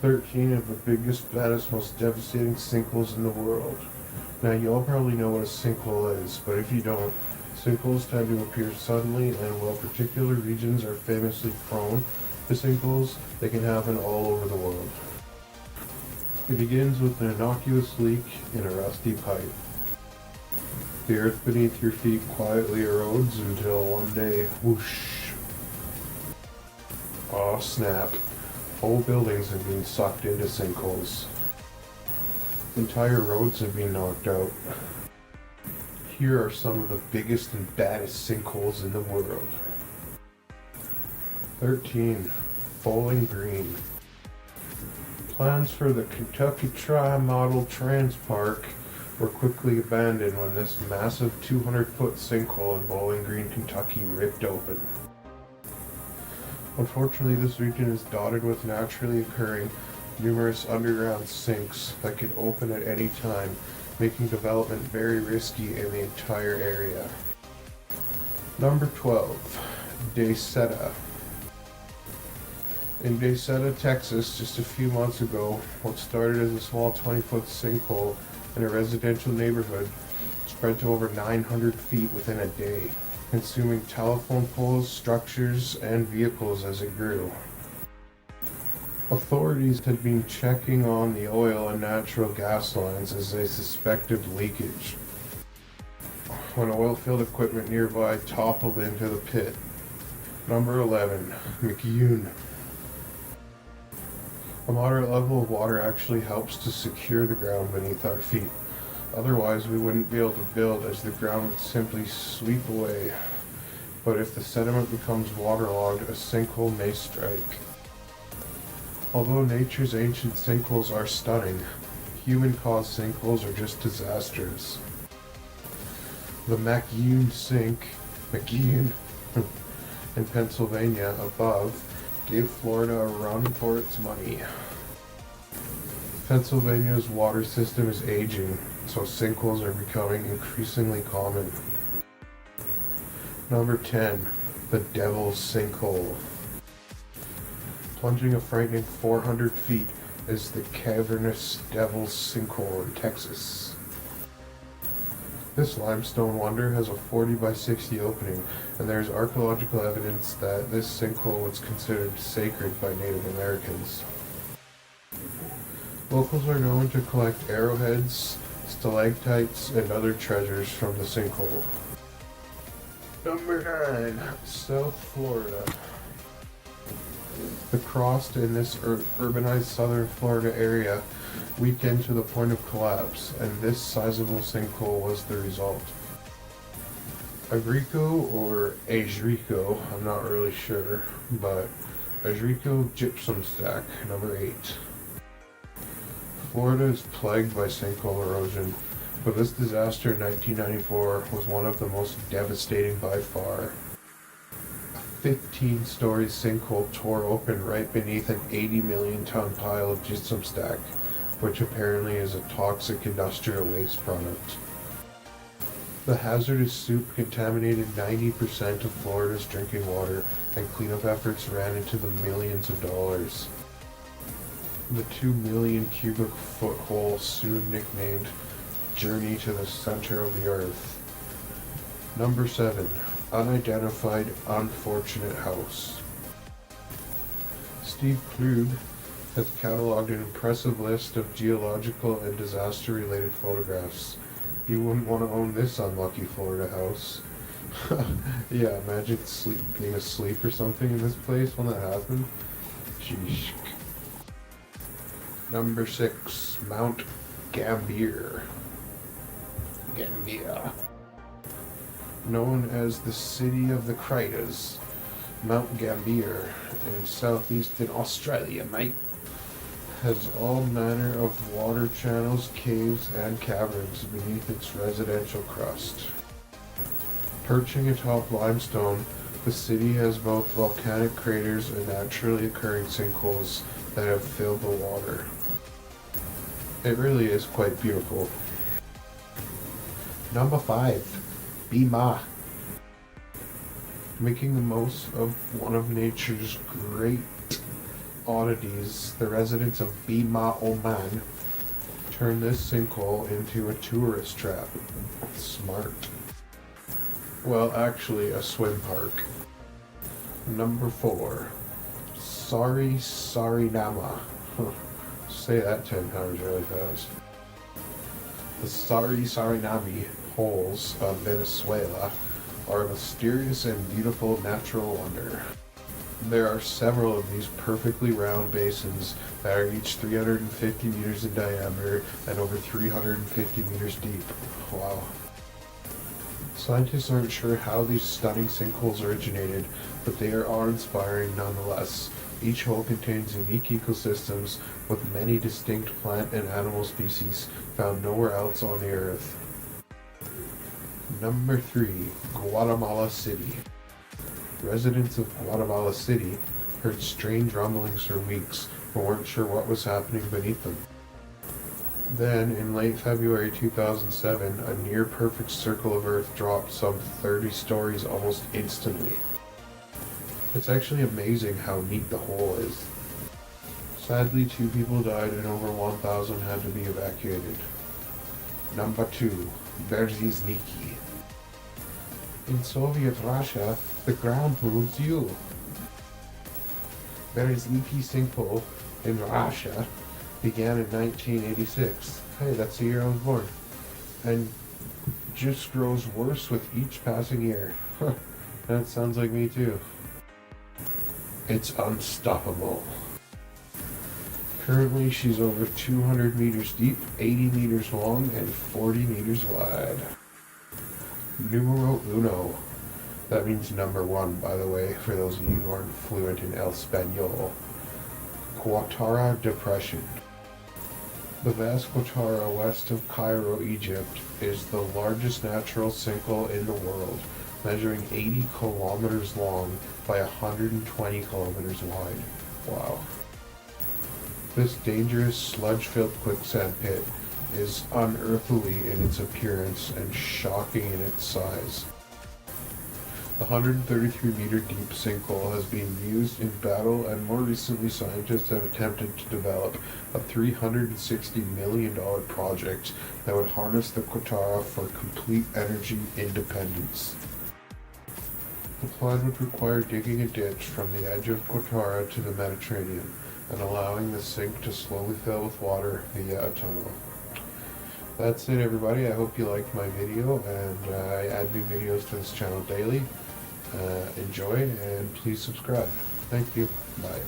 13 of the biggest, baddest, most devastating sinkholes in the world. Now, you all probably know what a sinkhole is, but if you don't, sinkholes tend to appear suddenly, and while particular regions are famously prone to sinkholes, they can happen all over the world. It begins with an innocuous leak in a rusty pipe. The earth beneath your feet quietly erodes until one day, whoosh. Oh snap. Whole buildings have been sucked into sinkholes. Entire roads have been knocked out. Here are some of the biggest and baddest sinkholes in the world. 13. Bowling Green. Plans for the Kentucky Tri-Model Trans Park were quickly abandoned when this massive 200-foot sinkhole in Bowling Green, Kentucky ripped open. Unfortunately, this region is dotted with naturally occurring numerous underground sinks that can open at any time, making development very risky in the entire area. Number 12. Daysetta. In Daysetta, Texas, just a few months ago, what started as a small 20-foot sinkhole in a residential neighborhood spread to over 900 feet within a day, consuming telephone poles, structures, and vehicles as it grew. Authorities had been checking on the oil and natural gas lines as they suspected leakage, when oil-filled equipment nearby toppled into the pit. Number 11. McEwen. A moderate level of water actually helps to secure the ground beneath our feet. Otherwise, we wouldn't be able to build, as the ground would simply sweep away. But if the sediment becomes waterlogged, a sinkhole may strike. Although nature's ancient sinkholes are stunning, human-caused sinkholes are just disastrous. The McEwen Sink, McEwen, in Pennsylvania above, gave Florida a run for its money. Pennsylvania's water system is aging, so sinkholes are becoming increasingly common. Number 10. The Devil's Sinkhole. Plunging a frightening 400 feet is the cavernous Devil's Sinkhole in Texas. This limestone wonder has a 40 by 60 opening, and there is archaeological evidence that this sinkhole was considered sacred by Native Americans. Locals are known to collect arrowheads, stalactites, and other treasures from the sinkhole. Number 9. South Florida. The frost in this urbanized southern Florida area weakened to the point of collapse, and this sizable sinkhole was the result. Agrico or Agrico, I'm not really sure, but Agrico gypsum stack, number 8. Florida is plagued by sinkhole erosion, but this disaster in 1994 was one of the most devastating by far. A 15-story sinkhole tore open right beneath an 80 million ton pile of gypsum stack, which apparently is a toxic industrial waste product. The hazardous soup contaminated 90% of Florida's drinking water, and cleanup efforts ran into the millions of dollars. The 2 million cubic foot hole, soon nicknamed Journey to the Center of the Earth. Number 7. Unidentified Unfortunate House. Steve Krug has cataloged an impressive list of geological and disaster-related photographs. You wouldn't want to own this unlucky Florida house. Yeah, imagine being asleep or something in this place when that happened. Sheesh. Number 6. Mount Gambier. Known as the City of the Craters, Mount Gambier in southeastern Australia, mate, has all manner of water channels, caves, and caverns beneath its residential crust. Perching atop limestone, the city has both volcanic craters and naturally occurring sinkholes that have filled the water. It really is quite beautiful. Number 5. Bima. Making the most of one of nature's great oddities, the residents of Bima, Oman, turned this sinkhole into a tourist trap. Smart. Well, actually, a swim park. Number 4. Sarinama. Say that 10 times really fast. The Sarinami holes of Venezuela are a mysterious and beautiful natural wonder. There are several of these perfectly round basins that are each 350 meters in diameter and over 350 meters deep. Wow. Scientists aren't sure how these stunning sinkholes originated, but they are awe-inspiring nonetheless. Each hole contains unique ecosystems with many distinct plant and animal species found nowhere else on the earth. Number 3. Guatemala City. Residents of Guatemala City heard strange rumblings for weeks, but weren't sure what was happening beneath them. Then, in late February 2007, a near-perfect circle of Earth dropped some 30 stories almost instantly. It's actually amazing how neat the hole is. Sadly, 2 people died and over 1,000 had to be evacuated. Number 2. Berezhniki. In Soviet Russia, the ground moves you. Berezhniki sinkhole in Russia began in 1986. Hey, that's the year I was born. And just grows worse with each passing year. That sounds like me too. It's unstoppable. Currently, she's over 200 meters deep, 80 meters long, and 40 meters wide. Numero uno. That means number 1, by the way, for those of you who aren't fluent in El Español. Qattara Depression. The vast Qattara west of Cairo, Egypt, is the largest natural sinkhole in the world, measuring 80 kilometers long by 120 kilometers wide. Wow. This dangerous sludge-filled quicksand pit is unearthly in its appearance and shocking in its size. The 133-meter deep sinkhole has been used in battle, and more recently scientists have attempted to develop a $360 million project that would harness the Qattara for complete energy independence. The plan would require digging a ditch from the edge of Qattara to the Mediterranean and allowing the sink to slowly fill with water via a tunnel. That's it, everybody. I hope you liked my video, and I add new videos to this channel daily. Enjoy, and please subscribe. Thank you. Bye.